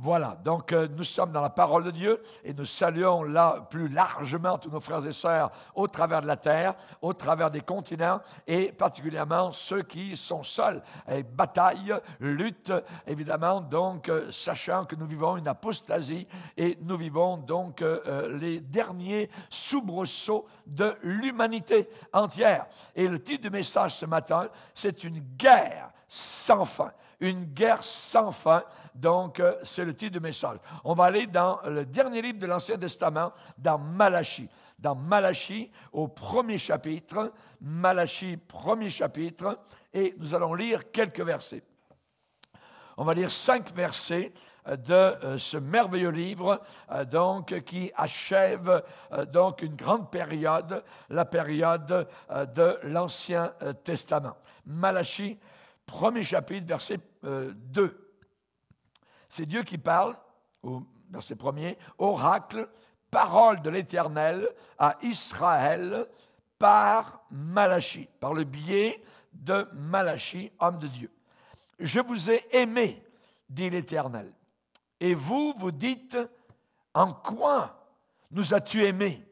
Voilà, donc nous sommes dans la parole de Dieu et nous saluons là plus largement tous nos frères et sœurs au travers de la terre, au travers des continents et particulièrement ceux qui sont seuls et bataillent, luttent évidemment, donc sachant que nous vivons une apostasie et nous vivons donc les derniers soubresauts de l'humanité entière. Et le titre du message ce matin, c'est une guerre sans fin. Une guerre sans fin, donc c'est le titre du message. On va aller dans le dernier livre de l'Ancien Testament, dans Malachie. Dans Malachie, au premier chapitre, Malachie, premier chapitre, et nous allons lire quelques versets. On va lire 5 versets de ce merveilleux livre donc, qui achève donc une grande période, la période de l'Ancien Testament. Malachie, premier chapitre, verset 2. C'est Dieu qui parle, au verset 1er, oracle, parole de l'Éternel à Israël par Malachie, par le biais de Malachie, homme de Dieu. Je vous ai aimé, dit l'Éternel. Et vous, vous dites, en quoi nous as-tu aimés?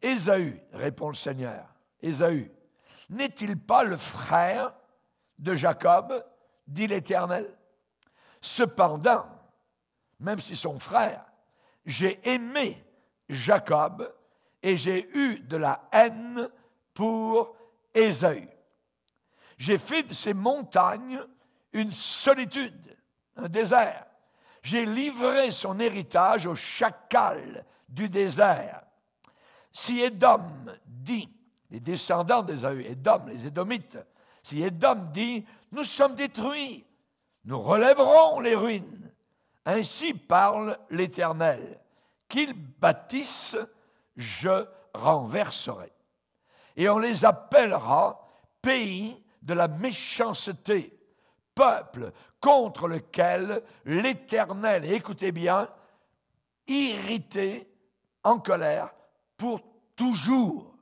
Ésaü, répond le Seigneur. Ésaü, n'est-il pas le frère de Jacob, dit l'Éternel? Cependant, même si son frère, j'ai aimé Jacob et j'ai eu de la haine pour Ésaü. J'ai fait de ces montagnes une solitude, un désert. J'ai livré son héritage aux chacals du désert. Si Édom dit, les descendants d'Ésaü, Édom, les Édomites, si Édom dit, nous sommes détruits, nous relèverons les ruines. Ainsi parle l'Éternel. Qu'ils bâtissent, je renverserai. Et on les appellera pays de la méchanceté, peuple contre lequel l'Éternel, écoutez bien, irrité, en colère, pour toujours.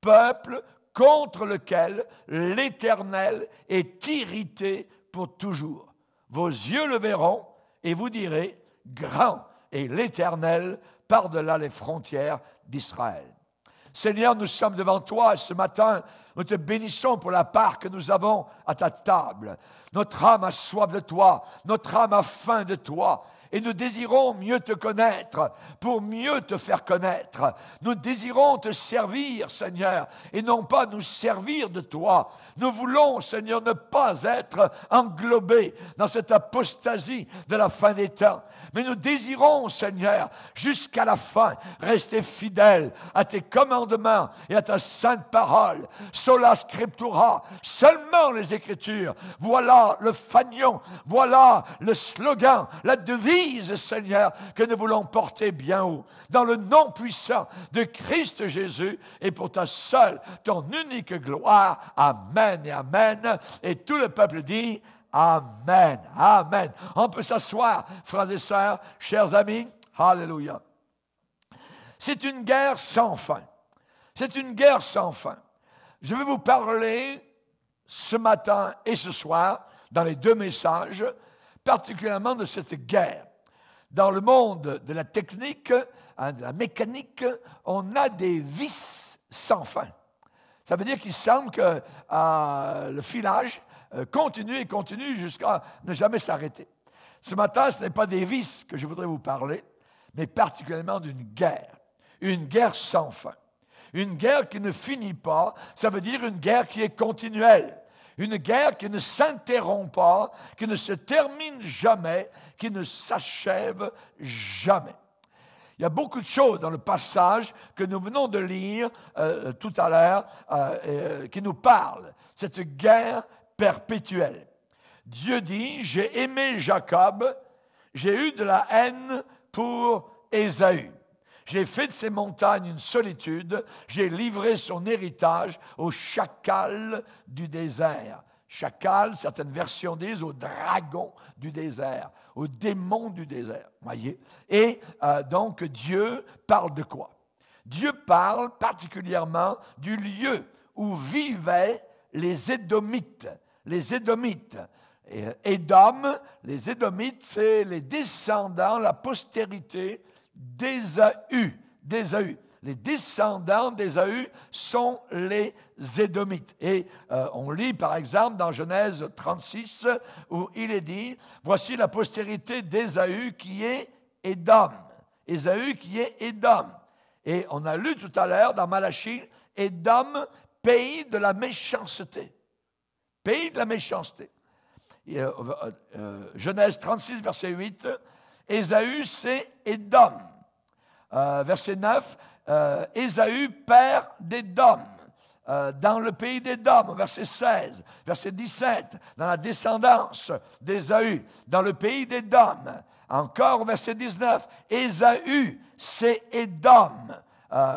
Peuple contre lequel l'Éternel est irrité pour toujours. Vos yeux le verront et vous direz, grand est l'Éternel par-delà les frontières d'Israël. Seigneur, nous sommes devant toi ce matin. Nous te bénissons pour la part que nous avons à ta table. Notre âme a soif de toi, notre âme a faim de toi. Et nous désirons mieux te connaître, pour mieux te faire connaître. Nous désirons te servir, Seigneur, et non pas nous servir de toi. Nous voulons, Seigneur, ne pas être englobés dans cette apostasie de la fin des temps. Mais nous désirons, Seigneur, jusqu'à la fin, rester fidèles à tes commandements et à ta sainte parole. Sola Scriptura, seulement les Écritures. Voilà le fanion, voilà le slogan, la devise, Seigneur, que nous voulons porter bien haut. Dans le nom puissant de Christ Jésus et pour ta seule, ton unique gloire. Amen et amen. Et tout le peuple dit amen, amen. On peut s'asseoir, frères et sœurs, chers amis. Alléluia. C'est une guerre sans fin. C'est une guerre sans fin. Je vais vous parler ce matin et ce soir, dans les 2 messages, particulièrement de cette guerre. Dans le monde de la technique, de la mécanique, on a des vis sans fin. Ça veut dire qu'il semble que le filage continue et continue jusqu'à ne jamais s'arrêter. Ce matin, ce n'est pas des vis que je voudrais vous parler, mais particulièrement d'une guerre sans fin. Une guerre qui ne finit pas, ça veut dire une guerre qui est continuelle. Une guerre qui ne s'interrompt pas, qui ne se termine jamais, qui ne s'achève jamais. Il y a beaucoup de choses dans le passage que nous venons de lire tout à l'heure qui nous parlent. Cette guerre perpétuelle. Dieu dit, j'ai aimé Jacob, j'ai eu de la haine pour Ésaü. J'ai fait de ces montagnes une solitude, j'ai livré son héritage aux chacals du désert. Chacal, certaines versions disent aux dragons du désert, aux démons du désert. Voyez? Et donc Dieu parle de quoi? Dieu parle particulièrement du lieu où vivaient les Édomites. Les Édomites. Édom, les Édomites, c'est les descendants, la postérité d'Ésaü. Les descendants d'Ésaü sont les Édomites. Et on lit par exemple dans Genèse 36 où il est dit, voici la postérité d'Ésaü qui est Édom. Ésaü qui est Édom. Et on a lu tout à l'heure dans Malachie, Édom, pays de la méchanceté. Pays de la méchanceté. Genèse 36, verset 8, Ésaü, c'est Édom. Verset 9, Ésaü, père d'Édom, dans le pays d'Édom, verset 16, verset 17, dans la descendance d'Ésaü, dans le pays d'Édom. Encore au verset 19, Ésaü, c'est Édom.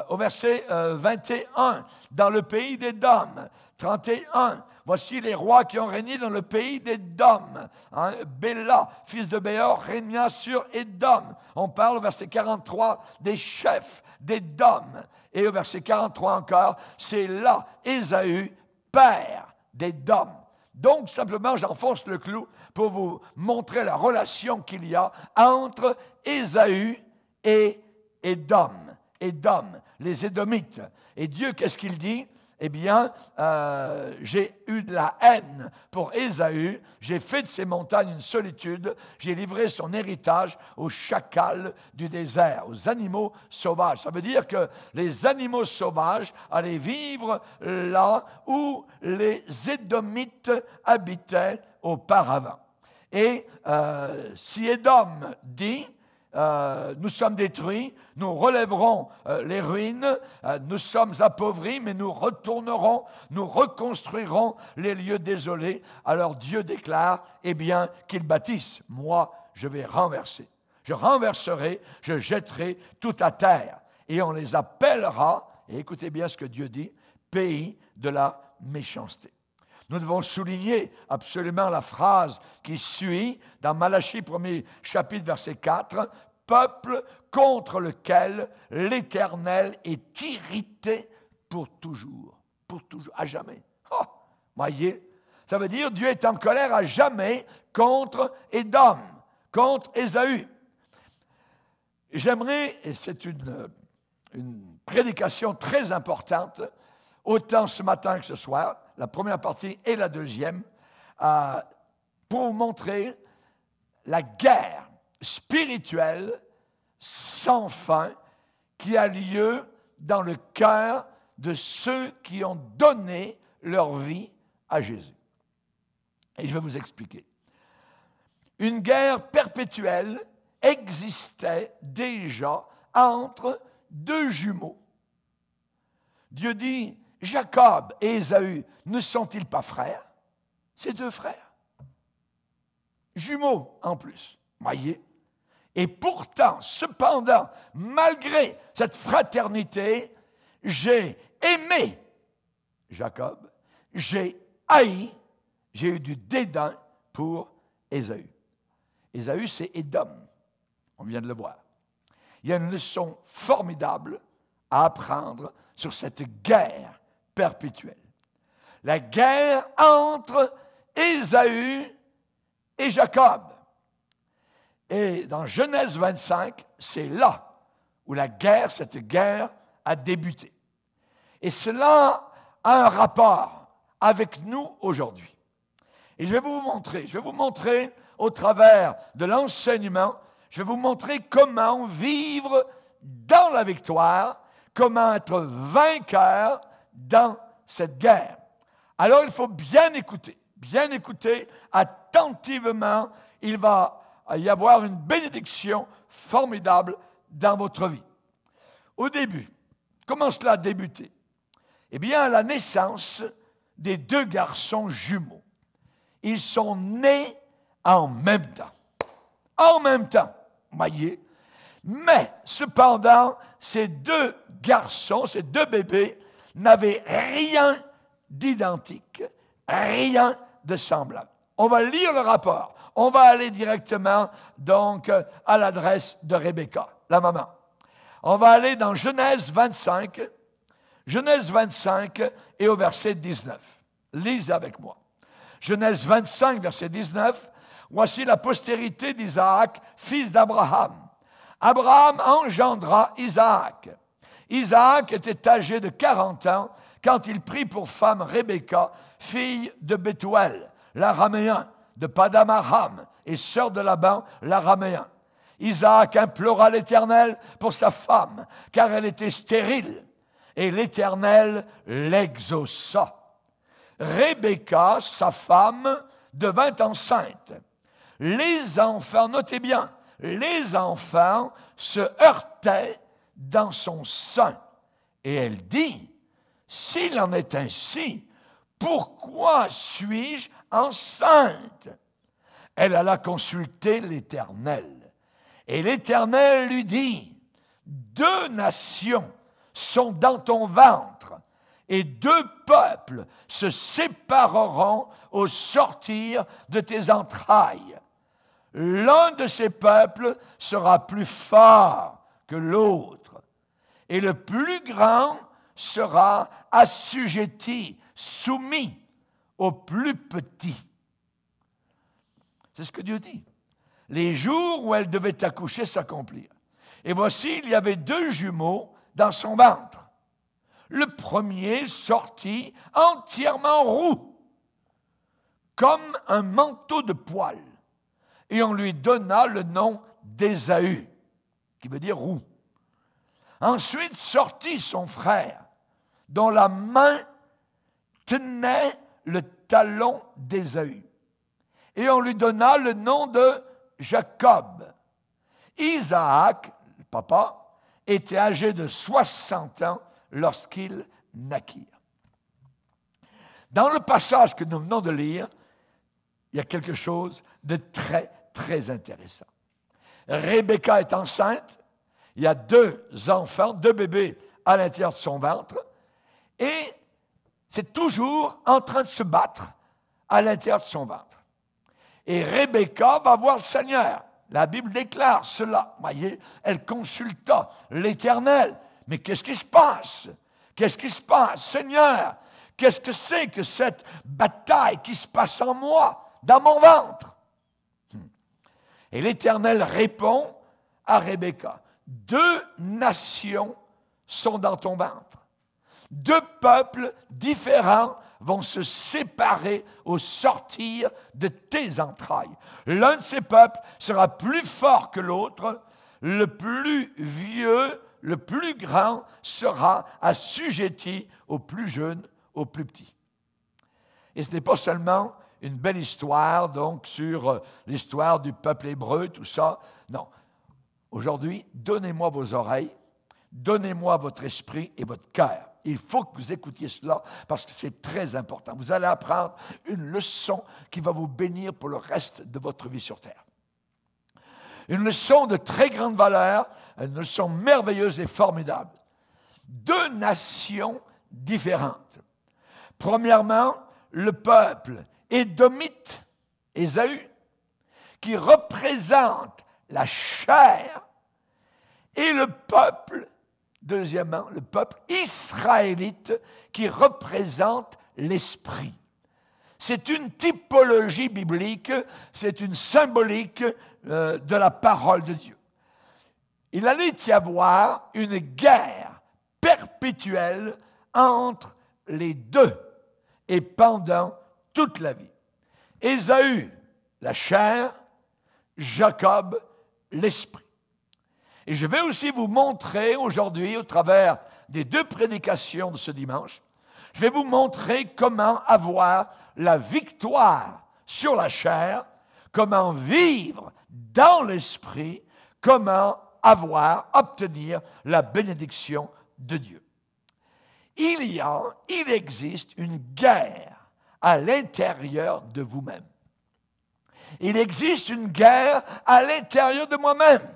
Au verset 21, dans le pays d'Édom. 31, voici les rois qui ont régné dans le pays d'Édom. Béla, fils de Béor, régna sur Édom. On parle au verset 43 des chefs d'Édom. Et au verset 43 encore, c'est là Ésaü, père d'Édom. Donc, simplement, j'enfonce le clou pour vous montrer la relation qu'il y a entre Ésaü et Édom. Édom, les Édomites. Et Dieu, qu'est-ce qu'il dit? Eh bien, j'ai eu de la haine pour Ésaü, j'ai fait de ces montagnes une solitude, j'ai livré son héritage aux chacals du désert, aux animaux sauvages. Ça veut dire que les animaux sauvages allaient vivre là où les Édomites habitaient auparavant. Et si Édom dit, nous sommes détruits, nous relèverons les ruines, nous sommes appauvris, mais nous retournerons, nous reconstruirons les lieux désolés. Alors Dieu déclare, eh bien, qu'ils bâtissent. Moi, je vais renverser. Je renverserai, je jetterai tout à terre. Et on les appellera, et écoutez bien ce que Dieu dit, pays de la méchanceté. Nous devons souligner absolument la phrase qui suit dans Malachie 1er chapitre verset 4, « Peuple contre lequel l'Éternel est irrité pour toujours. » Pour toujours, à jamais. Oh, voyez, ça veut dire Dieu est en colère à jamais contre Édom, contre Ésaü. J'aimerais, et c'est une prédication très importante, autant ce matin que ce soir, la première partie et la deuxième, pour vous montrer la guerre spirituelle sans fin qui a lieu dans le cœur de ceux qui ont donné leur vie à Jésus. Et je vais vous expliquer. Une guerre perpétuelle existait déjà entre deux jumeaux. Dieu dit, Jacob et Ésaü, ne sont-ils pas frères? C'est deux frères. Jumeaux en plus, voyez. Et pourtant, cependant, malgré cette fraternité, j'ai aimé Jacob, j'ai haï, j'ai eu du dédain pour Ésaü. Ésaü, c'est Édom, on vient de le voir. Il y a une leçon formidable à apprendre sur cette guerre perpétuelle. La guerre entre Ésaü et Jacob. Et dans Genèse 25, c'est là où cette guerre a débuté. Et cela a un rapport avec nous aujourd'hui. Et je vais vous montrer au travers de l'enseignement, je vais vous montrer comment vivre dans la victoire, comment être vainqueur dans cette guerre. Alors il faut bien écouter attentivement, il va y avoir une bénédiction formidable dans votre vie. Au début, comment cela a débuté? Eh bien, à la naissance des deux garçons jumeaux. Ils sont nés en même temps. En même temps, voyez. Mais, cependant, ces deux garçons, ces deux bébés, n'avaient rien d'identique, rien de semblable. On va lire le rapport. On va aller directement, donc, à l'adresse de Rebecca, la maman. On va aller dans Genèse 25 et au verset 19. Lisez avec moi. Genèse 25, verset 19, « Voici la postérité d'Isaac, fils d'Abraham. Abraham engendra Isaac. Isaac était âgé de 40 ans quand il prit pour femme Rebecca, fille de Bethuel, l'araméen, de Paddan Aram, et sœur de Laban, l'araméen. Isaac implora l'Éternel pour sa femme, car elle était stérile, et l'Éternel l'exauça. Rebecca, sa femme, devint enceinte. Les enfants, notez bien, les enfants se heurtaient dans son sein. Et elle dit, « S'il en est ainsi, pourquoi suis-je enceinte? » Elle alla consulter l'Éternel. Et l'Éternel lui dit, « 2 nations sont dans ton ventre, et 2 peuples se sépareront au sortir de tes entrailles. L'un de ces peuples sera plus fort que l'autre, et le plus grand sera assujetti, soumis au plus petit. » C'est ce que Dieu dit. Les jours où elle devait accoucher s'accomplirent. Et voici, il y avait 2 jumeaux dans son ventre. Le premier sortit entièrement roux, comme un manteau de poil, et on lui donna le nom d'Ésaü, qui veut dire roux. Ensuite sortit son frère, dont la main tenait le talon d'Ésaü, et on lui donna le nom de Jacob. Isaac, le papa, était âgé de 60 ans lorsqu'ils naquirent. Dans le passage que nous venons de lire, il y a quelque chose de très, très intéressant. Rebecca est enceinte, il y a 2 enfants, 2 bébés à l'intérieur de son ventre, et c'est toujours en train de se battre à l'intérieur de son ventre. Et Rebecca va voir le Seigneur. La Bible déclare cela. Voyez, elle consulta l'Éternel. Mais qu'est-ce qui se passe? Qu'est-ce qui se passe? Seigneur, qu'est-ce que c'est que cette bataille qui se passe en moi, dans mon ventre? Et l'Éternel répond à Rebecca, 2 nations sont dans ton ventre. 2 peuples différents vont se séparer au sortir de tes entrailles. L'un de ces peuples sera plus fort que l'autre, le plus vieux, le plus grand sera assujetti au plus jeune, au plus petit. Et ce n'est pas seulement une belle histoire, donc, sur l'histoire du peuple hébreu, tout ça. Non. Aujourd'hui, donnez-moi vos oreilles, donnez-moi votre esprit et votre cœur. Il faut que vous écoutiez cela parce que c'est très important. Vous allez apprendre une leçon qui va vous bénir pour le reste de votre vie sur terre. Une leçon de très grande valeur, une leçon merveilleuse et formidable. 2 nations différentes. Premièrement, le peuple édomite, Ésaü, qui représente la chair, et le peuple, deuxièmement, le peuple israélite qui représente l'esprit. C'est une typologie biblique, c'est une symbolique de la parole de Dieu. Il allait y avoir une guerre perpétuelle entre les 2 et pendant toute la vie. Ésaü, la chair, Jacob, l'esprit. Et je vais aussi vous montrer aujourd'hui, au travers des 2 prédications de ce dimanche, je vais vous montrer comment avoir la victoire sur la chair, comment vivre dans l'esprit, comment obtenir la bénédiction de Dieu. Il existe une guerre à l'intérieur de vous-même. Il existe une guerre à l'intérieur de moi-même.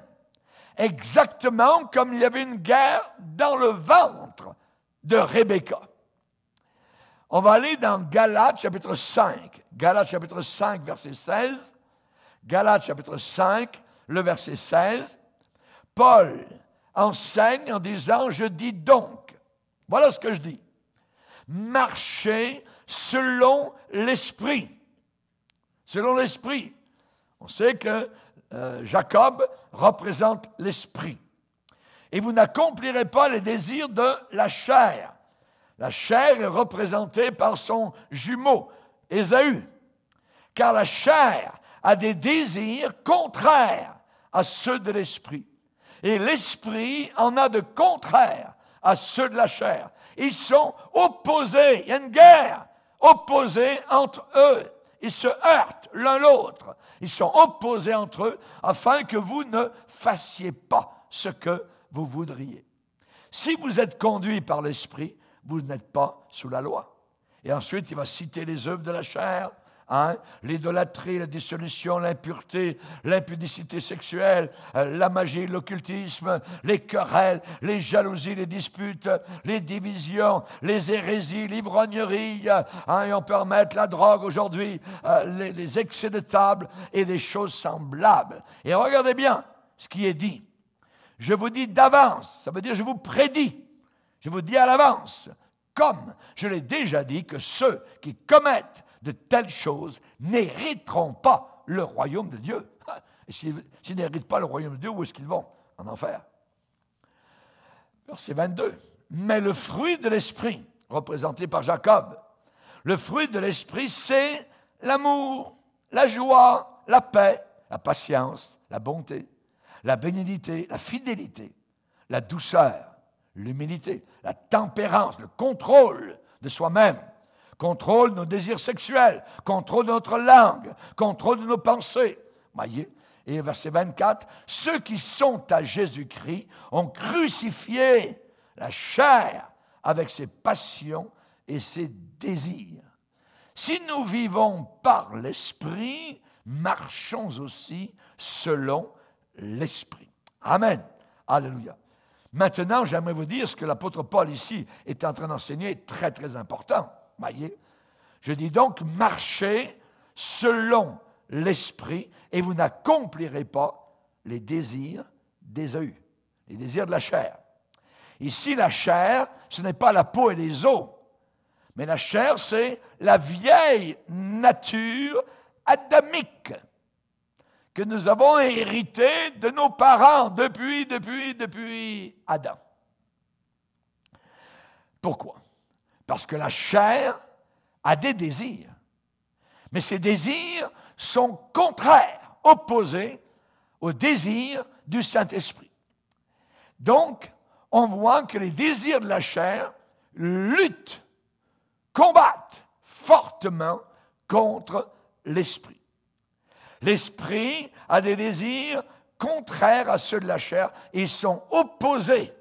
Exactement comme il y avait une guerre dans le ventre de Rebecca. On va aller dans Galates chapitre 5. Galates chapitre 5, verset 16. Galates chapitre 5, le verset 16. Paul enseigne en disant, je dis donc, voilà ce que je dis, marchez selon l'esprit. selon l'esprit. On sait que Jacob représente l'esprit. Et vous n'accomplirez pas les désirs de la chair. La chair est représentée par son jumeau, Ésaü. Car la chair a des désirs contraires à ceux de l'esprit. Et l'esprit en a de contraires à ceux de la chair. Ils sont opposés. Il y a une guerre opposée entre eux. Ils se heurtent l'un l'autre. Ils sont opposés entre eux afin que vous ne fassiez pas ce que vous voudriez. Si vous êtes conduit par l'esprit, vous n'êtes pas sous la loi. Et ensuite, il va citer les œuvres de la chair, l'idolâtrie, la dissolution, l'impureté, l'impudicité sexuelle, la magie, l'occultisme, les querelles, les jalousies, les disputes, les divisions, les hérésies, l'ivrognerie, et on peut en mettre la drogue aujourd'hui, les excès de table et des choses semblables. Et regardez bien ce qui est dit. Je vous dis d'avance, ça veut dire je vous prédis, je vous dis à l'avance, comme je l'ai déjà dit, que ceux qui commettent de telles choses n'hériteront pas le royaume de Dieu. Et s'ils n'héritent pas le royaume de Dieu, où est-ce qu'ils vont? En enfer. Verset 22. Mais le fruit de l'esprit, représenté par Jacob, le fruit de l'esprit, c'est l'amour, la joie, la paix, la patience, la bonté, la bénignité, la fidélité, la douceur, l'humilité, la tempérance, le contrôle de soi-même, contrôle de nos désirs sexuels, contrôle de notre langue, contrôle de nos pensées. Voyez? Et verset 24, ceux qui sont à Jésus-Christ ont crucifié la chair avec ses passions et ses désirs. Si nous vivons par l'Esprit, marchons aussi selon l'Esprit. Amen. Alléluia. Maintenant, j'aimerais vous dire ce que l'apôtre Paul ici est en train d'enseigner est très, très important. Voyez? Je dis donc, marchez selon l'Esprit et vous n'accomplirez pas les désirs d'Ésaü, les désirs de la chair. Ici, la chair, ce n'est pas la peau et les os, mais la chair, c'est la vieille nature adamique que nous avons héritée de nos parents depuis Adam. Pourquoi? Parce que la chair a des désirs, mais ces désirs sont contraires, opposés aux désirs du Saint-Esprit. Donc, on voit que les désirs de la chair luttent, combattent fortement contre l'esprit. L'esprit a des désirs contraires à ceux de la chair et ils sont opposés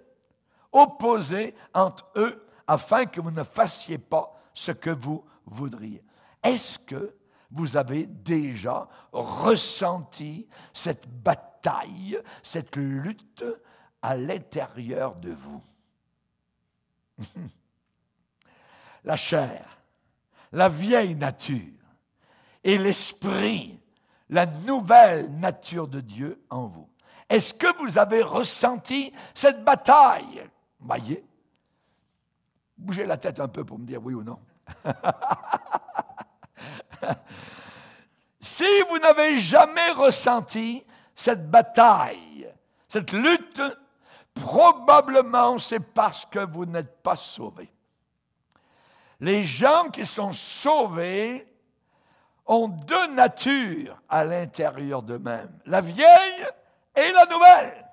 entre eux afin que vous ne fassiez pas ce que vous voudriez. Est-ce que vous avez déjà ressenti cette bataille, cette lutte à l'intérieur de vous? La chair, la vieille nature et l'esprit, la nouvelle nature de Dieu en vous. Est-ce que vous avez ressenti cette bataille? Voyez, bougez la tête un peu pour me dire oui ou non. Si vous n'avez jamais ressenti cette bataille, cette lutte, probablement c'est parce que vous n'êtes pas sauvés. Les gens qui sont sauvés ont deux natures à l'intérieur d'eux-mêmes, la vieille et la nouvelle.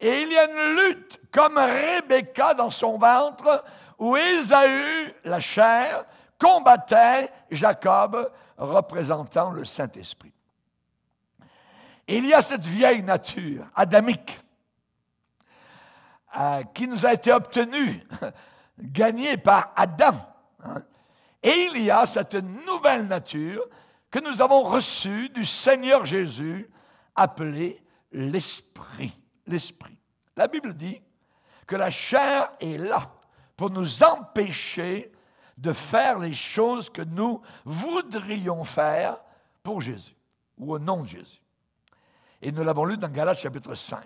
Et il y a une lutte comme Rebecca dans son ventre, où Ésaü, la chair, combattait Jacob, représentant le Saint-Esprit. Il y a cette vieille nature adamique qui nous a été obtenue, gagnée par Adam. Et il y a cette nouvelle nature que nous avons reçue du Seigneur Jésus, appelée l'Esprit. L'Esprit. La Bible dit que la chair est là pour nous empêcher de faire les choses que nous voudrions faire pour Jésus, ou au nom de Jésus. Et nous l'avons lu dans Galates chapitre 5.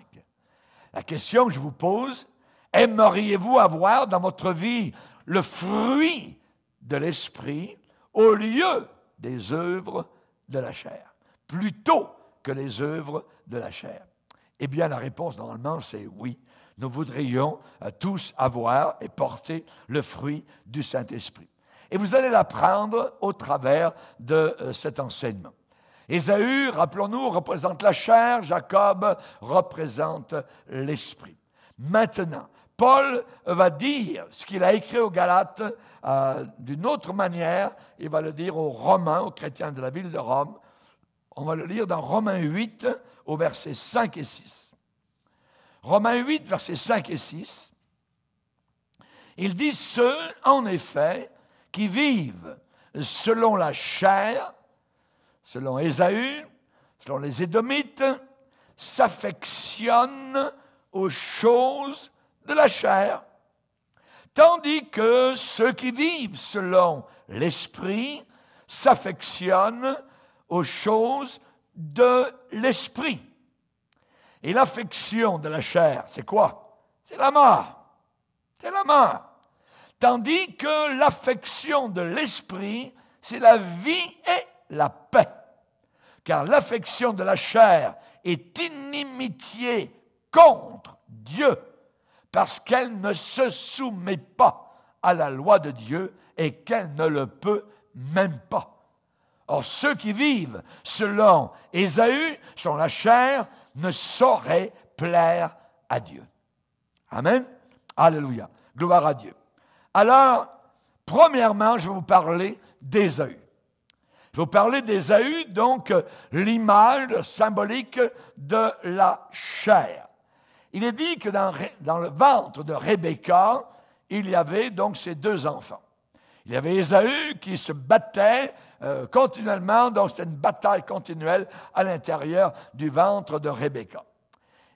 La question que je vous pose, aimeriez-vous avoir dans votre vie le fruit de l'Esprit au lieu des œuvres de la chair, plutôt que les œuvres de la chair? Eh bien, la réponse, normalement, c'est oui. Nous voudrions tous avoir et porter le fruit du Saint-Esprit. Et vous allez l'apprendre au travers de cet enseignement. Ésaü, rappelons-nous, représente la chair, Jacob représente l'esprit. Maintenant, Paul va dire ce qu'il a écrit aux Galates d'une autre manière. Il va le dire aux Romains, aux chrétiens de la ville de Rome. On va le lire dans Romains 8, au versets 5 et 6. Romains 8, versets 5 et 6. Il dit « Ceux, en effet, qui vivent selon la chair, selon Ésaü, selon les Édomites, s'affectionnent aux choses de la chair, tandis que ceux qui vivent selon l'esprit s'affectionnent aux choses de l'esprit. » Et l'affection de la chair, c'est quoi? C'est la mort. C'est la mort. Tandis que l'affection de l'esprit, c'est la vie et la paix. Car l'affection de la chair est inimitié contre Dieu, parce qu'elle ne se soumet pas à la loi de Dieu et qu'elle ne le peut même pas. Or, ceux qui vivent selon Ésaü, selon la chair, ne sauraient plaire à Dieu. Amen. Alléluia. Gloire à Dieu. Alors, premièrement, je vais vous parler d'Ésaü. Je vais vous parler d'Ésaü, donc l'image symbolique de la chair. Il est dit que dans le ventre de Rebecca, il y avait donc ces deux enfants. Il y avait Ésaü qui se battait continuellement, donc c'était une bataille continuelle à l'intérieur du ventre de Rebecca.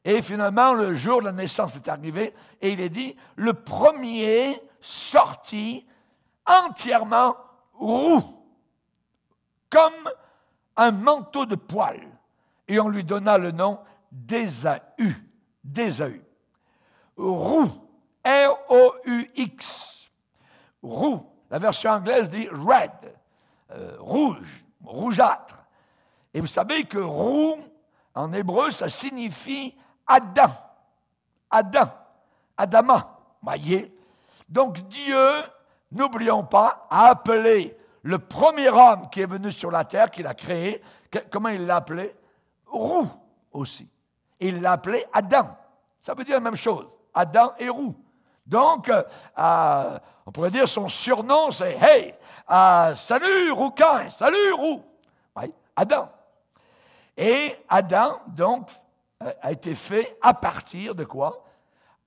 Et finalement, le jour de la naissance est arrivé et il est dit, le premier sortit entièrement roux, comme un manteau de poils. Et on lui donna le nom d'Ésaü. D'Ésaü. Roux, R-O-U-X. Roux. La version anglaise dit red, rouge, rougeâtre. Et vous savez que roux, en hébreu, ça signifie Adam. Adam. Adama. Voyez? Donc Dieu, n'oublions pas, a appelé le premier homme qui est venu sur la terre, qu'il a créé, comment il l'a appelé? Roux aussi. Et il l'a appelé Adam. Ça veut dire la même chose. Adam et roux. Donc, on pourrait dire son surnom, c'est « Hey, salut rouquin, salut roux ». Oui, Adam. Et Adam, donc, a été fait à partir de quoi?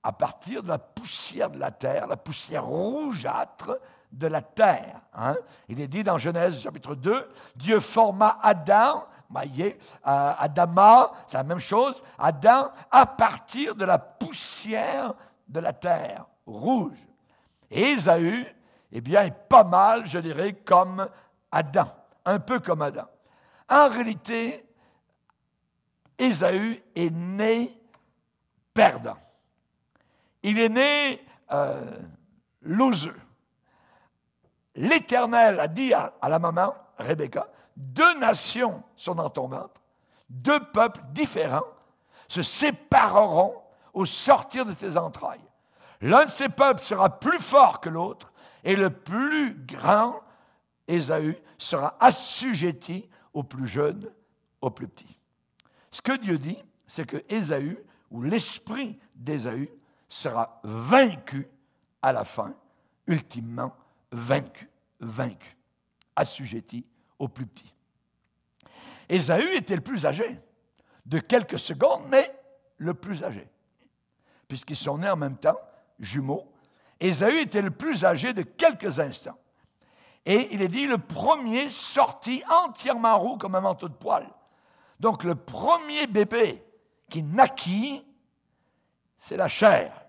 À partir de la poussière de la terre, la poussière rougeâtre de la terre. Hein? Il est dit dans Genèse chapitre 2, Dieu forma Adam, voyez, Adama, c'est la même chose, Adam à partir de la poussière de la terre, rouge. Et Ésaü, eh bien, est pas mal, je dirais, comme Adam, un peu comme Adam. En réalité, Ésaü est né perdant. Il est né loseux. L'Éternel a dit à la maman, Rebecca, 2 nations sont dans ton ventre, 2 peuples différents se sépareront au sortir de tes entrailles. L'un de ces peuples sera plus fort que l'autre, et le plus grand, Ésaü, sera assujetti au plus jeune, au plus petit. Ce que Dieu dit, c'est que Ésaü, ou l'esprit d'Ésaü, sera vaincu à la fin, ultimement vaincu, assujetti au plus petit. Ésaü était le plus âgé, de quelques secondes, mais le plus âgé, puisqu'ils sont nés en même temps, jumeaux. Ésaü était le plus âgé de quelques instants. Et il est dit, le premier sortit entièrement roux comme un manteau de poils. Donc le premier bébé qui naquit, c'est la chair,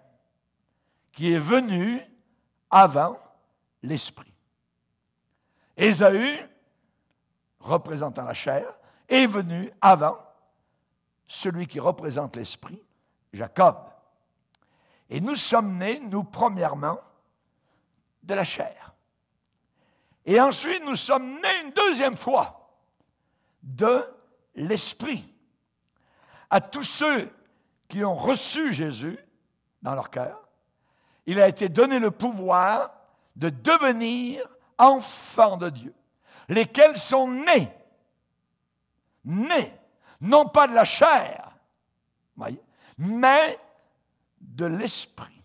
qui est venue avant l'esprit. Ésaü, représentant la chair, est venu avant celui qui représente l'esprit, Jacob. Et nous sommes nés, nous, premièrement, de la chair. Et ensuite, nous sommes nés une deuxième fois de l'Esprit. À tous ceux qui ont reçu Jésus dans leur cœur, il a été donné le pouvoir de devenir enfants de Dieu, lesquels sont nés, non pas de la chair, voyez, mais de l'Esprit.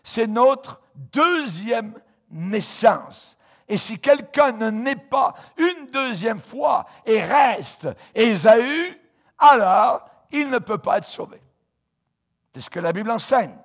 C'est notre deuxième naissance. Et si quelqu'un ne naît pas une deuxième fois et reste Ésaü, alors il ne peut pas être sauvé. C'est ce que la Bible enseigne.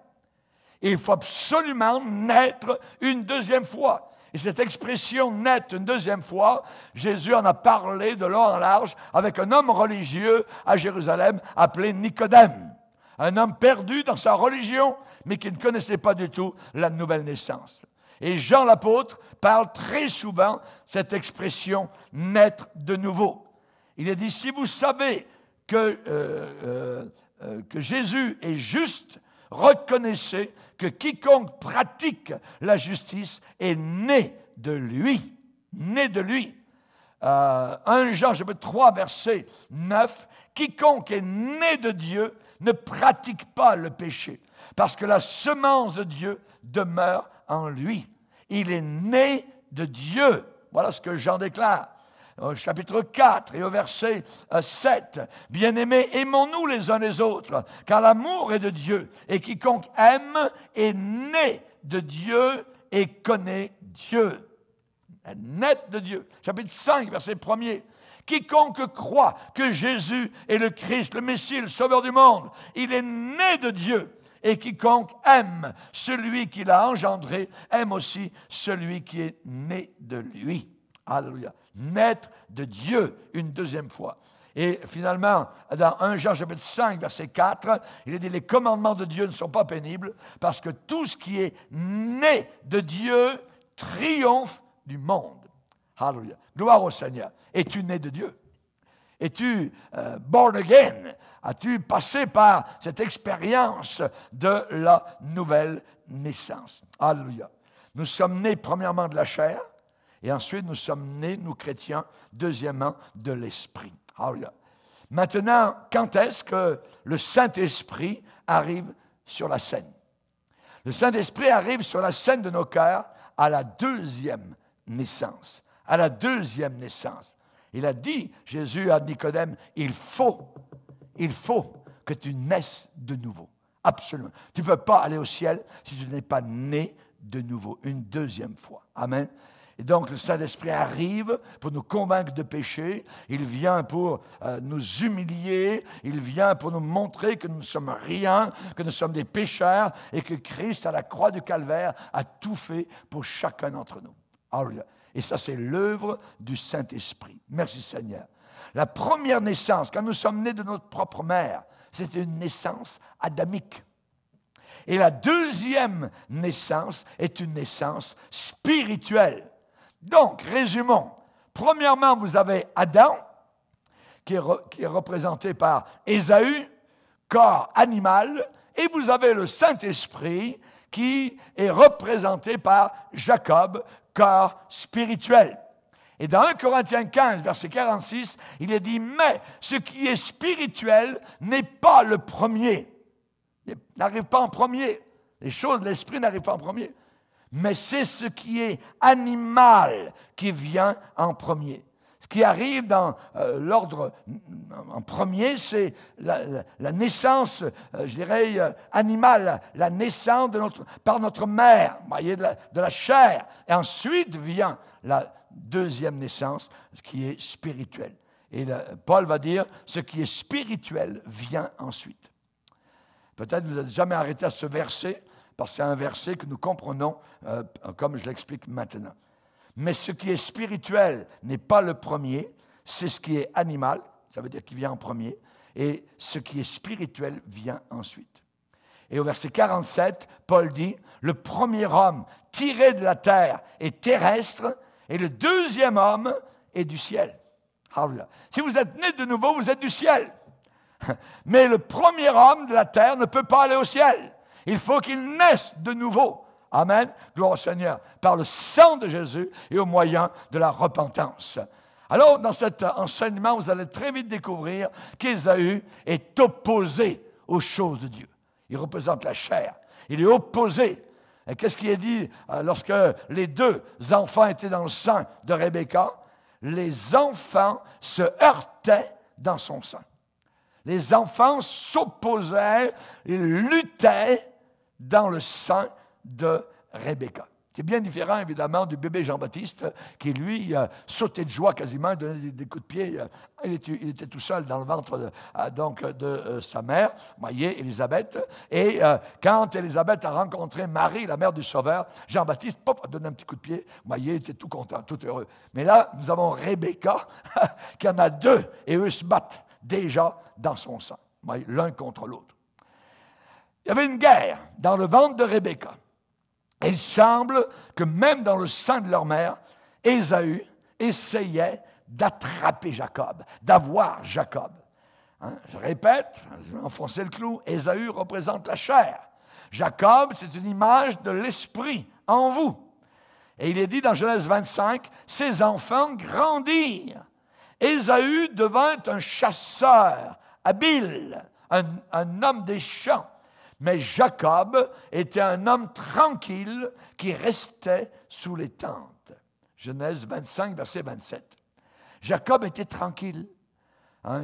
Il faut absolument naître une deuxième fois. Et cette expression « naître une deuxième fois », Jésus en a parlé de long en large avec un homme religieux à Jérusalem appelé Nicodème. Un homme perdu dans sa religion, mais qui ne connaissait pas du tout la nouvelle naissance. Et Jean l'apôtre parle très souvent cette expression « naître de nouveau ». Il est dit, si vous savez que Jésus est juste, reconnaissez que quiconque pratique la justice est né de lui. Né de lui. 1 Jean chapitre 3, verset 9, quiconque est né de Dieu ne pratique pas le péché, parce que la semence de Dieu demeure en lui. Il est né de Dieu. Voilà ce que Jean déclare. Au chapitre 4 et au verset 7, « Bien-aimés, aimons-nous les uns les autres, car l'amour est de Dieu, et quiconque aime est né de Dieu et connaît Dieu. » Naître de Dieu. Chapitre 5, verset 1er. « Quiconque croit que Jésus est le Christ, le Messie, le Sauveur du monde, il est né de Dieu. Et quiconque aime celui qui l'a engendré, aime aussi celui qui est né de lui. » Alléluia. Naître de Dieu une deuxième fois. Et finalement, dans 1 Jean chapitre 5, verset 4, il est dit, les commandements de Dieu ne sont pas pénibles, parce que tout ce qui est né de Dieu triomphe du monde. Alléluia. Gloire au Seigneur. Es-tu né de Dieu? Es-tu born again? As-tu passé par cette expérience de la nouvelle naissance? Alléluia. Nous sommes nés premièrement de la chair, et ensuite nous sommes nés, nous chrétiens, deuxièmement de l'Esprit. Alléluia. Maintenant, quand est-ce que le Saint-Esprit arrive sur la scène? Le Saint-Esprit arrive sur la scène de nos cœurs à la deuxième naissance. À la deuxième naissance. Il a dit, Jésus à Nicodème, il faut que tu naisses de nouveau. Absolument. Tu ne peux pas aller au ciel si tu n'es pas né de nouveau, une deuxième fois. Amen. Et donc, le Saint-Esprit arrive pour nous convaincre de péché. Il vient pour nous humilier. Il vient pour nous montrer que nous ne sommes rien, que nous sommes des pécheurs et que Christ, à la croix du Calvaire, a tout fait pour chacun d'entre nous. Alléluia. Et ça, c'est l'œuvre du Saint-Esprit. Merci Seigneur. La première naissance, quand nous sommes nés de notre propre mère, c'était une naissance adamique. Et la deuxième naissance est une naissance spirituelle. Donc, résumons. Premièrement, vous avez Adam, qui est représenté par Ésaü, corps animal, et vous avez le Saint-Esprit, qui est représenté par Jacob, corps spirituel. Et dans 1 Corinthiens 15, verset 46, il est dit, mais ce qui est spirituel n'est pas le premier. Il n'arrive pas en premier. Les choses de l'esprit n'arrivent pas en premier. Mais c'est ce qui est animal qui vient en premier. Ce qui arrive dans l'ordre en premier, c'est la naissance, je dirais, animale, la naissance par notre mère, voyez, de la chair. Et ensuite vient la deuxième naissance, ce qui est spirituel. Et Paul va dire, ce qui est spirituel vient ensuite. Peut-être vous n'êtes jamais arrêté à ce verset, parce que c'est un verset que nous comprenons comme je l'explique maintenant. Mais ce qui est spirituel n'est pas le premier, c'est ce qui est animal, ça veut dire qu'il vient en premier, et ce qui est spirituel vient ensuite. Et au verset 47, Paul dit, le premier homme tiré de la terre est terrestre, et le deuxième homme est du ciel. Hallelujah. Si vous êtes né de nouveau, vous êtes du ciel. Mais le premier homme de la terre ne peut pas aller au ciel. Il faut qu'il naisse de nouveau. Amen. Gloire au Seigneur. Par le sang de Jésus et au moyen de la repentance. Alors, dans cet enseignement, vous allez très vite découvrir qu'Ésaü est opposé aux choses de Dieu. Il représente la chair. Il est opposé. Et qu'est-ce qui est dit lorsque les deux enfants étaient dans le sein de Rebecca? Les enfants se heurtaient dans son sein. Les enfants s'opposaient, ils luttaient dans le sein de Rebecca. C'est bien différent, évidemment, du bébé Jean-Baptiste, qui, lui, sautait de joie quasiment, donnait des coups de pied. Il était tout seul dans le ventre de sa mère, vous voyez, Élisabeth. Et quand Élisabeth a rencontré Marie, la mère du Sauveur, Jean-Baptiste, pop, a donné un petit coup de pied. Vous voyez, il était tout content, tout heureux. Mais là, nous avons Rebecca, qui en a deux, et eux se battent déjà dans son sang, l'un contre l'autre. Il y avait une guerre dans le ventre de Rebecca. Et il semble que même dans le sein de leur mère, Ésaü essayait d'attraper Jacob, d'avoir Jacob. Hein? Je répète, je vais enfoncer le clou, Ésaü représente la chair. Jacob, c'est une image de l'esprit en vous. Et il est dit dans Genèse 25, ses enfants grandirent. Ésaü devint un chasseur habile, un homme des champs. Mais Jacob était un homme tranquille qui restait sous les tentes. Genèse 25, verset 27. Jacob était tranquille. Hein,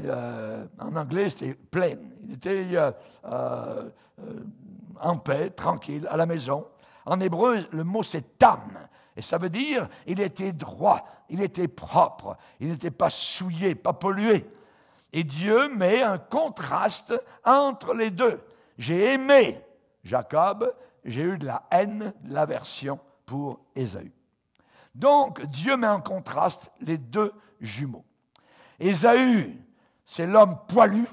en anglais, c'était plain. Il était en paix, tranquille, à la maison. En hébreu, le mot c'est tam. Et ça veut dire, il était droit, il était propre, il n'était pas souillé, pas pollué. Et Dieu met un contraste entre les deux. J'ai aimé Jacob, j'ai eu de la haine, de l'aversion pour Ésaü. Donc, Dieu met en contraste les deux jumeaux. Ésaü, c'est l'homme poilu,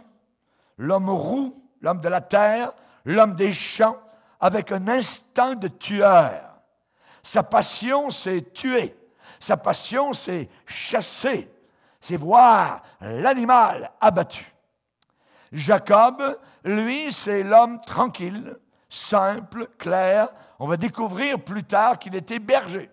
l'homme roux, l'homme de la terre, l'homme des champs, avec un instinct de tueur. Sa passion, c'est tuer. Sa passion, c'est chasser. C'est voir l'animal abattu. Jacob, lui, c'est l'homme tranquille, simple, clair. On va découvrir plus tard qu'il était berger.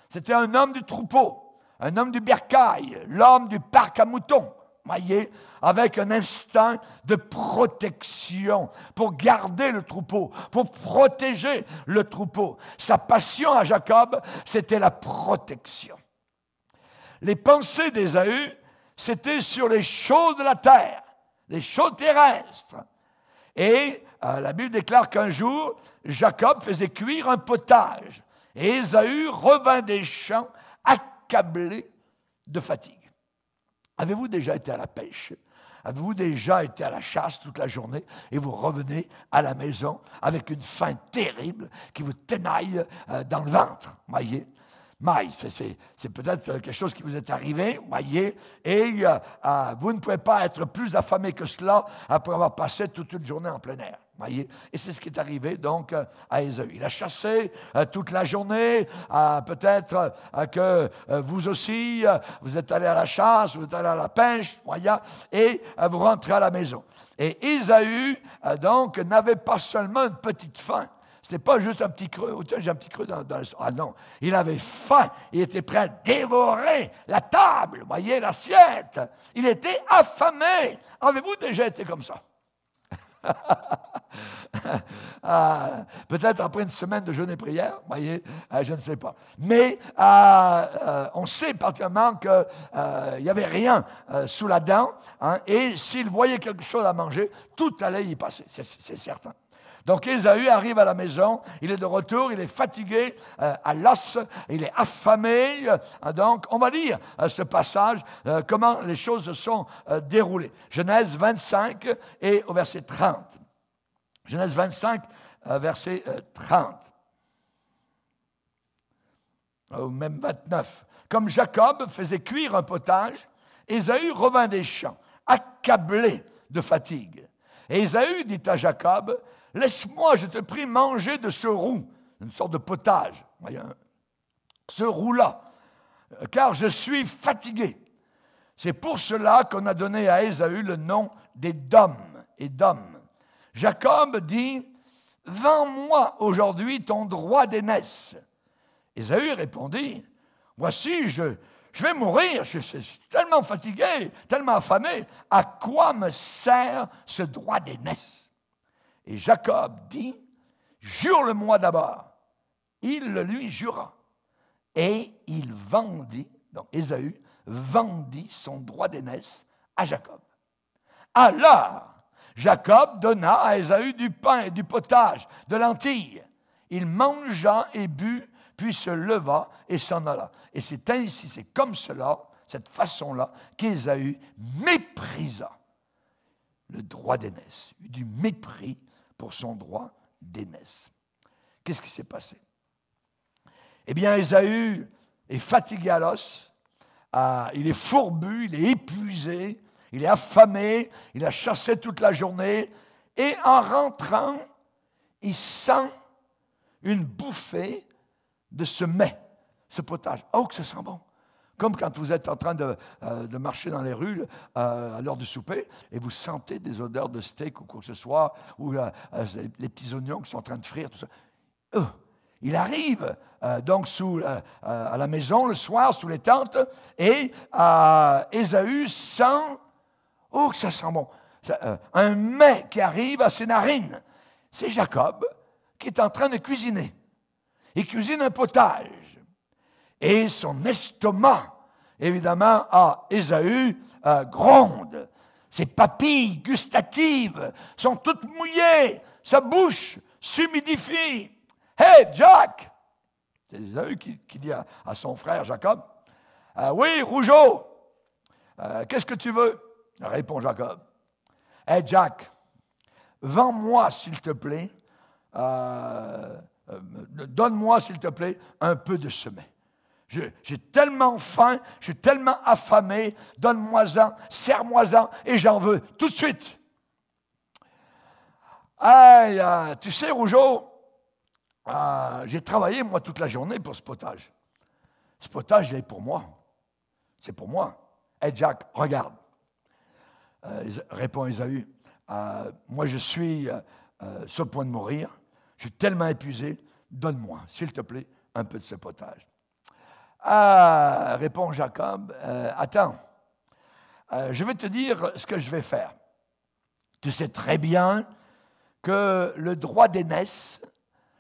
C'était un homme du troupeau, un homme du bercail, l'homme du parc à moutons, voyez, avec un instinct de protection pour garder le troupeau, pour protéger le troupeau. Sa passion à Jacob, c'était la protection. Les pensées d'Ésaü, c'était sur les choses de la terre, les choses terrestres. Et la Bible déclare qu'un jour, Jacob faisait cuire un potage. Et Ésaü revint des champs accablé de fatigue. Avez-vous déjà été à la pêche? Avez-vous déjà été à la chasse toute la journée et vous revenez à la maison avec une faim terrible qui vous tenaille dans le ventre? Voyez? C'est peut-être quelque chose qui vous est arrivé, voyez, et vous ne pouvez pas être plus affamé que cela après avoir passé toute une journée en plein air, voyez. Et c'est ce qui est arrivé donc à Ésaü. Il a chassé toute la journée, peut-être que vous aussi, vous êtes allé à la chasse, vous êtes allé à la pêche, voyez, et vous rentrez à la maison. Et Ésaü, donc, n'avait pas seulement une petite faim. Ce n'était pas juste un petit creux. Oh, tiens, j'ai un petit creux dans le... Ah non, il avait faim. Il était prêt à dévorer la table, voyez, l'assiette. Il était affamé. Avez-vous déjà été comme ça? Peut-être après une semaine de jeûne et prière, voyez, je ne sais pas. Mais on sait particulièrement qu'il n'y avait rien sous la dent, hein, et s'il voyait quelque chose à manger, tout allait y passer, c'est certain. Donc Ésaü arrive à la maison, il est de retour, il est fatigué à l'os, il est affamé. Donc on va lire ce passage, comment les choses se sont déroulées. Genèse 25 et au verset 30. Genèse 25, verset 30. Ou même 29. Comme Jacob faisait cuire un potage, Ésaü revint des champs, accablé de fatigue. Et Ésaü dit à Jacob, « Laisse-moi, je te prie, manger de ce roux, une sorte de potage, ce roux-là, car je suis fatigué. » C'est pour cela qu'on a donné à Ésaü le nom d'Édom. Édom. Jacob dit, vends-moi aujourd'hui ton droit d'aînesse. Ésaü répondit, voici, je vais mourir, je suis tellement fatigué, tellement affamé, à quoi me sert ce droit d'aînesse? Et Jacob dit, jure-le-moi d'abord. Il le lui jura. Et il vendit, donc Ésaü vendit son droit d'aînesse à Jacob. Alors, Jacob donna à Ésaü du pain et du potage, de lentilles. Il mangea et but, puis se leva et s'en alla. Et c'est ainsi, c'est comme cela, cette façon-là, qu'Ésaü méprisa le droit d'aînesse, eut du mépris pour son droit d'aînesse. Qu'est-ce qui s'est passé? Eh bien, Ésaü est fatigué à l'os, il est fourbu, il est épuisé, il est affamé, il a chassé toute la journée, et en rentrant, il sent une bouffée de ce mets, ce potage. Oh, que ça sent bon! Comme quand vous êtes en train de marcher dans les rues à l'heure du souper et vous sentez des odeurs de steak ou quoi que ce soit, ou les petits oignons qui sont en train de frire, tout ça. Il arrive donc à la maison le soir, sous les tentes, et Ésaü sent, oh que ça sent bon, un mets qui arrive à ses narines. C'est Jacob qui est en train de cuisiner. Il cuisine un potage. Et son estomac, évidemment, à Ésaü, gronde. Ses papilles gustatives sont toutes mouillées. Sa bouche s'humidifie. « Hey, Jack! » C'est Ésaü qui dit à son frère Jacob. « Oui, Rougeau, qu'est-ce que tu veux? » répond Jacob. « Hey, Jack, vends-moi, s'il te plaît, donne-moi, s'il te plaît, un peu de semet. J'ai tellement faim, je suis tellement affamé, donne-moi-en, serre-moi-en, et j'en veux tout de suite. » Hey, tu sais, Rougeau, j'ai travaillé, moi, toute la journée pour ce potage. Ce potage, il est pour moi. C'est pour moi. Hey, Jack, regarde. Répond Ésaü. Moi, je suis sur le point de mourir. Je suis tellement épuisé. Donne-moi, s'il te plaît, un peu de ce potage. Répond Jacob. Attends. Je vais te dire ce que je vais faire. Tu sais très bien que le droit d'aînesse,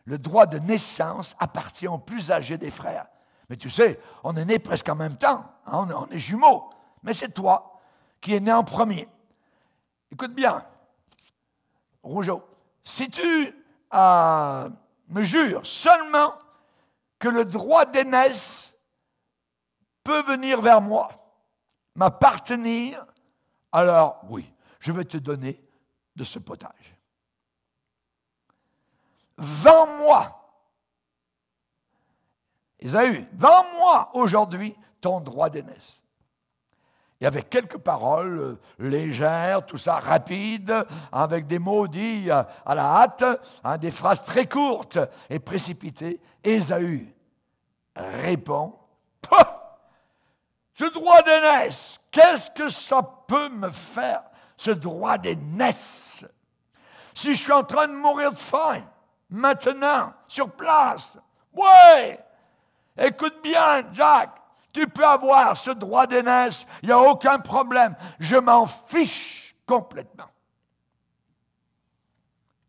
le droit de naissance appartient aux plus âgés des frères. Mais tu sais, on est nés presque en même temps, hein, on est jumeaux. Mais c'est toi qui es né en premier. Écoute bien, Rougeau, si tu me jures seulement que le droit d'aînesse peut venir vers moi, m'appartenir, alors oui, je vais te donner de ce potage. Vends-moi, Ésaü, vends-moi aujourd'hui ton droit d'aînesse. Il y avait quelques paroles légères, tout ça rapide, avec des mots dits à la hâte, hein, des phrases très courtes et précipitées. Ésaü répond, « Ce droit d'aînesse, qu'est-ce que ça peut me faire, ce droit d'aînesse? Si je suis en train de mourir de faim, maintenant, sur place, ouais, écoute bien, Jack, tu peux avoir ce droit d'aînesse, il n'y a aucun problème, je m'en fiche complètement. »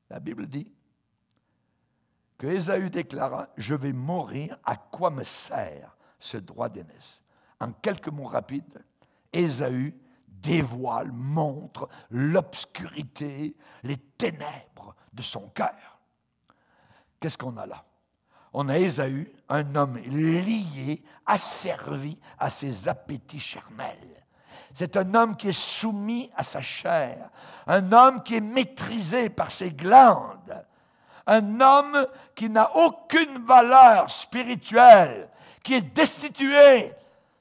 La Bible dit que Ésaü déclara, « Je vais mourir, à quoi me sert ce droit d'aînesse? » En quelques mots rapides, Ésaü dévoile, montre l'obscurité, les ténèbres de son cœur. Qu'est-ce qu'on a là? On a Ésaü, un homme lié, asservi à ses appétits charnels. C'est un homme qui est soumis à sa chair, un homme qui est maîtrisé par ses glandes, un homme qui n'a aucune valeur spirituelle, qui est destitué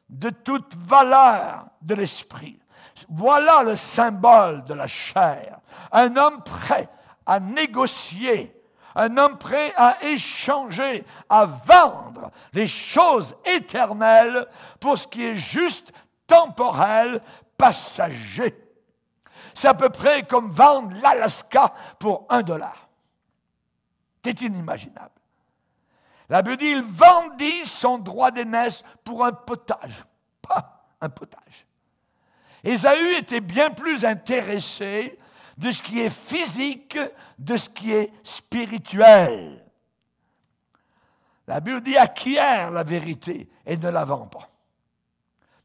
de toute valeur de l'esprit. Voilà le symbole de la chair. Un homme prêt à négocier, un homme prêt à échanger, à vendre les choses éternelles pour ce qui est juste, temporel, passager. C'est à peu près comme vendre l'Alaska pour $1. C'est inimaginable. La Bible dit, il vendit son droit d'aînesse pour un potage. Pas un potage. Ésaü était bien plus intéressé de ce qui est physique, de ce qui est spirituel. La Bible dit, acquiert la vérité et ne la vend pas.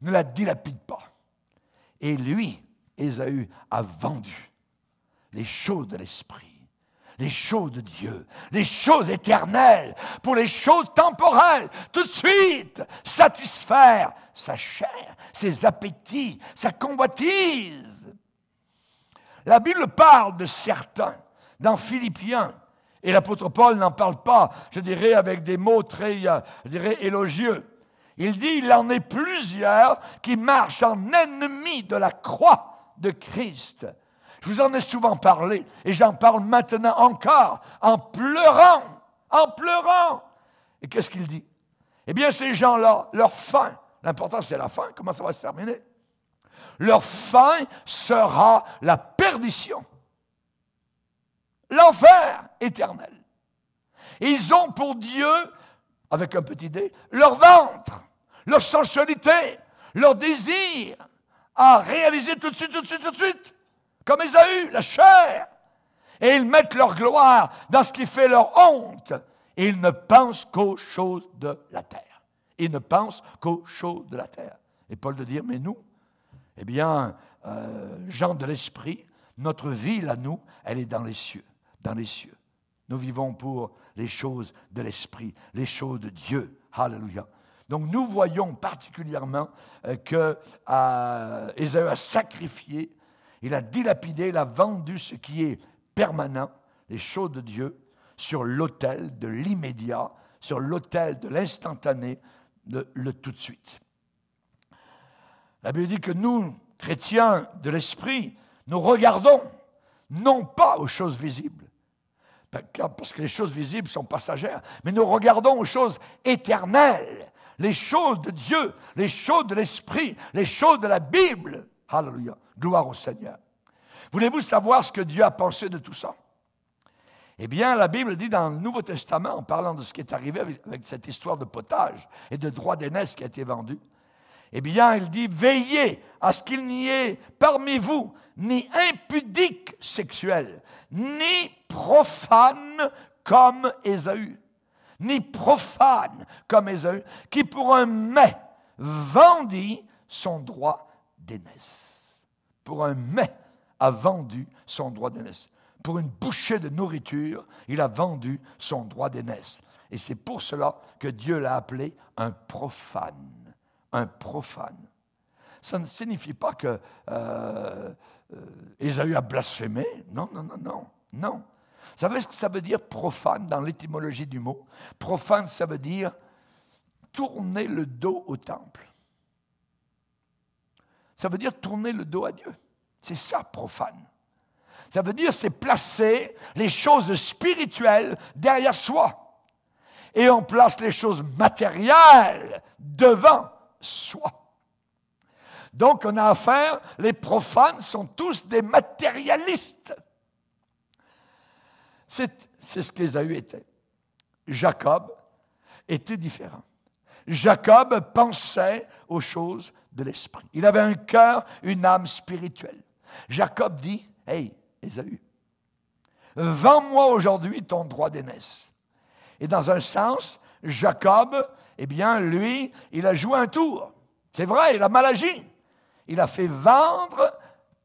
Ne la dilapide pas. Et lui, Ésaü, a vendu les choses de l'esprit, les choses de Dieu, les choses éternelles pour les choses temporelles. Tout de suite, satisfaire sa chair, ses appétits, sa convoitise. La Bible parle de certains dans Philippiens, et l'apôtre Paul n'en parle pas, je dirais, avec des mots très, élogieux. Il dit, il en est plusieurs qui marchent en ennemis de la croix de Christ. Je vous en ai souvent parlé, et j'en parle maintenant encore, en pleurant, en pleurant. Et qu'est-ce qu'il dit? Eh bien, ces gens-là, leur fin, l'important c'est la fin, comment ça va se terminer? Leur fin sera la perdition, l'enfer éternel. Ils ont pour Dieu, avec un petit dé, leur ventre, leur sensualité, leur désir à réaliser tout de suite, tout de suite, tout de suite, comme Ésaü, la chair. Et ils mettent leur gloire dans ce qui fait leur honte. Et ils ne pensent qu'aux choses de la terre. Ils ne pensent qu'aux choses de la terre. Et Paul de dire, mais nous, eh bien, gens de l'esprit, notre vie, là, nous, elle est dans les cieux, dans les cieux. Nous vivons pour les choses de l'esprit, les choses de Dieu. Alléluia. Donc nous voyons particulièrement que Ésaü a sacrifié, il a dilapidé, il a vendu ce qui est permanent, les choses de Dieu, sur l'autel de l'immédiat, sur l'autel de l'instantané, le tout de suite. La Bible dit que nous, chrétiens de l'esprit, nous regardons non pas aux choses visibles, parce que les choses visibles sont passagères, mais nous regardons aux choses éternelles, les choses de Dieu, les choses de l'esprit, les choses de la Bible. Alléluia, gloire au Seigneur. Voulez-vous savoir ce que Dieu a pensé de tout ça? Eh bien, la Bible dit dans le Nouveau Testament, en parlant de ce qui est arrivé avec cette histoire de potage et de droit d'aînesse qui a été vendu, eh bien, il dit, veillez à ce qu'il n'y ait parmi vous ni impudique sexuel, ni profane comme Ésaü, ni profane comme Ésaü, qui pour un mets vendit son droit d'aînesse. Pour un mets a vendu son droit d'aînesse. Pour une bouchée de nourriture, il a vendu son droit d'aînesse. Et c'est pour cela que Dieu l'a appelé un profane. Un profane. Ça ne signifie pas que Ésaü a blasphémé. Non, non, non, non, non. Vous savez ce que ça veut dire profane dans l'étymologie du mot? Profane, ça veut dire tourner le dos au temple. Ça veut dire tourner le dos à Dieu. C'est ça, profane. Ça veut dire c'est placer les choses spirituelles derrière soi. Et on place les choses matérielles devant soi. Donc on a affaire, les profanes sont tous des matérialistes. C'est ce qu'Ésaü était. Jacob était différent. Jacob pensait aux choses de l'esprit. Il avait un cœur, une âme spirituelle. Jacob dit, « Hey, Ésaü, vends-moi aujourd'hui ton droit d'aînesse. » Et dans un sens, Jacob, eh bien, lui, il a joué un tour. C'est vrai, il a mal agi. Il a fait vendre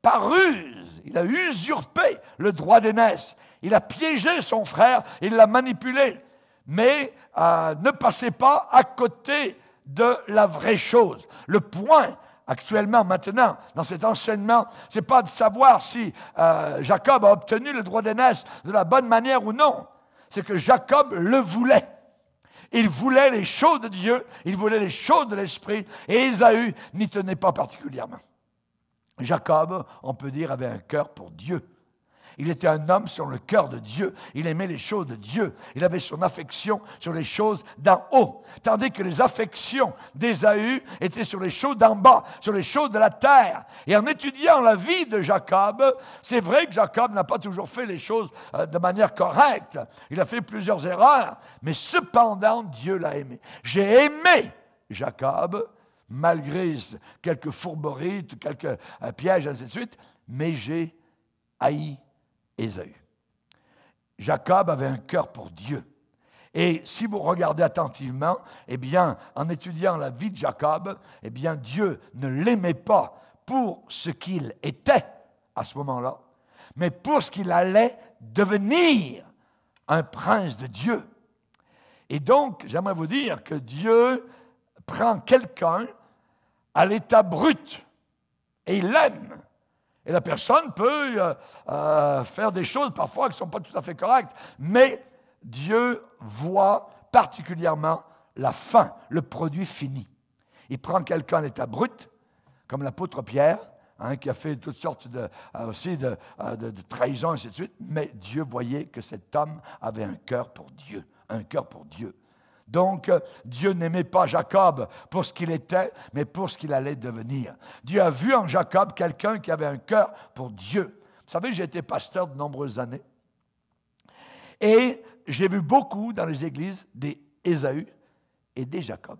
par ruse. Il a usurpé le droit d'aînesse. Il a piégé son frère, il l'a manipulé. Mais ne passez pas à côté de la vraie chose. Le point, actuellement, maintenant, dans cet enseignement, ce n'est pas de savoir si Jacob a obtenu le droit d'aînesse de la bonne manière ou non. C'est que Jacob le voulait. Il voulait les choses de Dieu, il voulait les choses de l'esprit, et Ésaü n'y tenait pas particulièrement. Jacob, on peut dire, avait un cœur pour Dieu. Il était un homme sur le cœur de Dieu. Il aimait les choses de Dieu. Il avait son affection sur les choses d'en haut. Tandis que les affections d'Ésaü étaient sur les choses d'en bas, sur les choses de la terre. Et en étudiant la vie de Jacob, c'est vrai que Jacob n'a pas toujours fait les choses de manière correcte. Il a fait plusieurs erreurs, mais cependant, Dieu l'a aimé. J'ai aimé Jacob, malgré quelques fourberies, quelques pièges, ainsi de suite, mais j'ai haï Ésaü. Jacob avait un cœur pour Dieu. Et si vous regardez attentivement, eh bien, en étudiant la vie de Jacob, eh bien, Dieu ne l'aimait pas pour ce qu'il était à ce moment-là, mais pour ce qu'il allait devenir, un prince de Dieu. Et donc, j'aimerais vous dire que Dieu prend quelqu'un à l'état brut et il l'aime. Et la personne peut faire des choses parfois qui ne sont pas tout à fait correctes, mais Dieu voit particulièrement la fin, le produit fini. Il prend quelqu'un à l'état brut, comme l'apôtre Pierre, qui a fait toutes sortes aussi de trahisons, et ainsi de suite, mais Dieu voyait que cet homme avait un cœur pour Dieu, un cœur pour Dieu. Donc, Dieu n'aimait pas Jacob pour ce qu'il était, mais pour ce qu'il allait devenir. Dieu a vu en Jacob quelqu'un qui avait un cœur pour Dieu. Vous savez, j'ai été pasteur de nombreuses années. Et j'ai vu beaucoup dans les églises des Ésaü et des Jacob.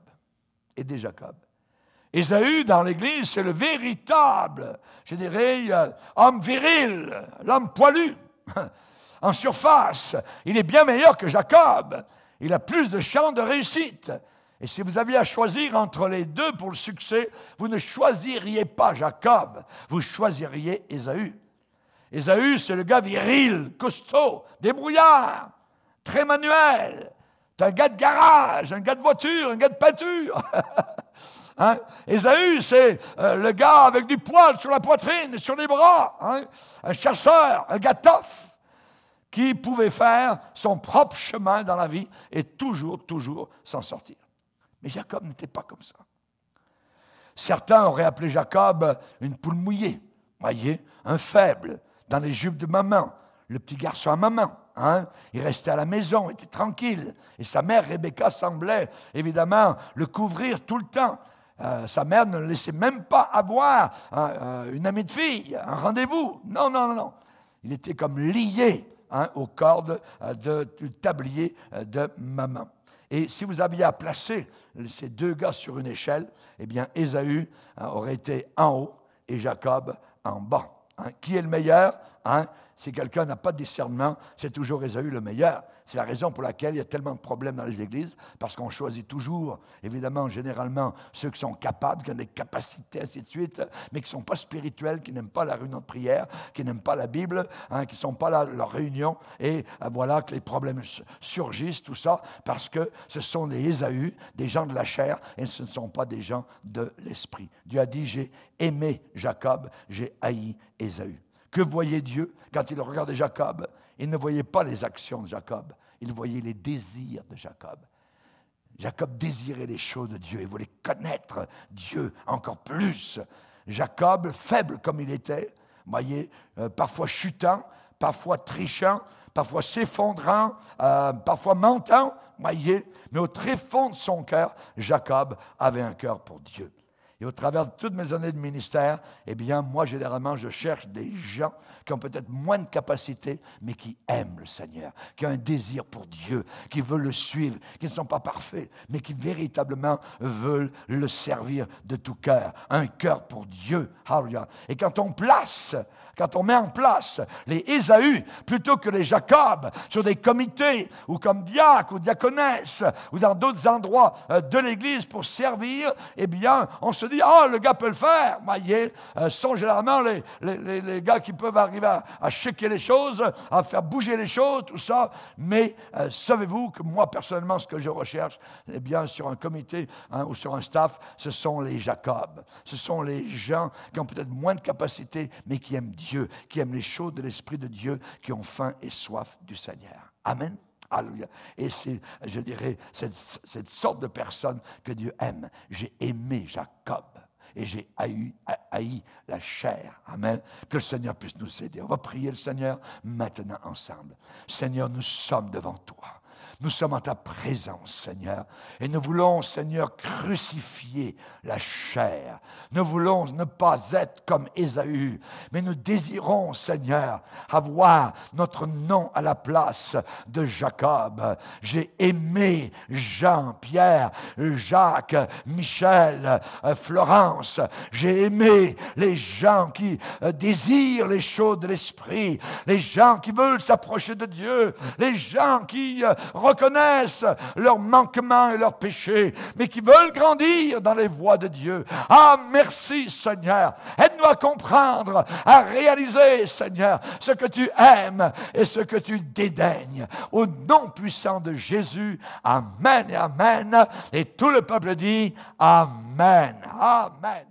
Et des Jacob. Ésaü, dans l'église, c'est le véritable, je dirais, homme viril, l'homme poilu, en surface. Il est bien meilleur que Jacob. Il a plus de chances de réussite. Et si vous aviez à choisir entre les deux pour le succès, vous ne choisiriez pas Jacob, vous choisiriez Ésaü. Ésaü, c'est le gars viril, costaud, débrouillard, très manuel. C'est un gars de garage, un gars de voiture, un gars de peinture. Ésaü, c'est le gars avec du poil sur la poitrine et sur les bras. Un chasseur, un gars tough, qui pouvait faire son propre chemin dans la vie et toujours s'en sortir. Mais Jacob n'était pas comme ça. Certains auraient appelé Jacob une poule mouillée, voyez, un faible, dans les jupes de maman, le petit garçon à maman. Il restait à la maison, était tranquille. Et sa mère, Rebecca, semblait évidemment le couvrir tout le temps. Sa mère ne le laissait même pas avoir une amie de fille, un rendez-vous. Non. Il était comme lié aux cordes du tablier de maman. Et si vous aviez à placer ces deux gars sur une échelle, eh bien, Ésaü aurait été en haut et Jacob en bas. Qui est le meilleur? Si quelqu'un n'a pas de discernement, c'est toujours Ésaü le meilleur. C'est la raison pour laquelle il y a tellement de problèmes dans les églises, parce qu'on choisit toujours, évidemment, généralement, ceux qui sont capables, qui ont des capacités, ainsi de suite, mais qui ne sont pas spirituels, qui n'aiment pas la réunion de prière, qui n'aiment pas la Bible, qui ne sont pas là, leur réunion, et voilà que les problèmes surgissent, tout ça, parce que ce sont des Ésaü, des gens de la chair, et ce ne sont pas des gens de l'esprit. Dieu a dit, j'ai aimé Jacob, j'ai haï Ésaü. Que voyait Dieu quand il regardait Jacob? Il ne voyait pas les actions de Jacob, il voyait les désirs de Jacob. Jacob désirait les choses de Dieu, il voulait connaître Dieu encore plus. Jacob, faible comme il était, voyez, parfois chutant, parfois trichant, parfois s'effondrant, parfois mentant, voyez, mais au très fond de son cœur, Jacob avait un cœur pour Dieu. Et au travers de toutes mes années de ministère, eh bien, moi, généralement, je cherche des gens qui ont peut-être moins de capacité, mais qui aiment le Seigneur, qui ont un désir pour Dieu, qui veulent le suivre, qui ne sont pas parfaits, mais qui véritablement veulent le servir de tout cœur. Un cœur pour Dieu. Hallelujah. Et quand on met en place les Ésaü plutôt que les Jacob sur des comités ou comme diacre ou diaconesse ou dans d'autres endroits de l'Église pour servir, eh bien, on se dit, le gars peut le faire. Voyez, sont généralement les gars qui peuvent arriver à checker les choses, à faire bouger les choses, tout ça. Mais savez-vous que moi, personnellement, ce que je recherche, eh bien, sur un comité ou sur un staff, ce sont les Jacob. Ce sont les gens qui ont peut-être moins de capacité, mais qui aiment Dieu, qui aiment les choses de l'Esprit de Dieu, qui ont faim et soif du Seigneur. Amen. Alléluia. Et c'est, je dirais, cette sorte de personne que Dieu aime. J'ai aimé Jacob. et j'ai haï la chair. Amen. Que le Seigneur puisse nous aider. On va prier le Seigneur maintenant ensemble. Seigneur, nous sommes devant toi. Nous sommes en ta présence, Seigneur, et nous voulons, Seigneur, crucifier la chair. Nous voulons ne pas être comme Ésaü, mais nous désirons, Seigneur, avoir notre nom à la place de Jacob. J'ai aimé Jean, Pierre, Jacques, Michel, Florence. J'ai aimé les gens qui désirent les choses de l'esprit, les gens qui veulent s'approcher de Dieu, les gens qui reconnaissent leurs manquements et leurs péchés, mais qui veulent grandir dans les voies de Dieu. Ah, merci Seigneur. Aide-nous à comprendre, à réaliser, Seigneur, ce que tu aimes et ce que tu dédaignes. Au nom puissant de Jésus, amen et amen. Et tout le peuple dit amen. Amen.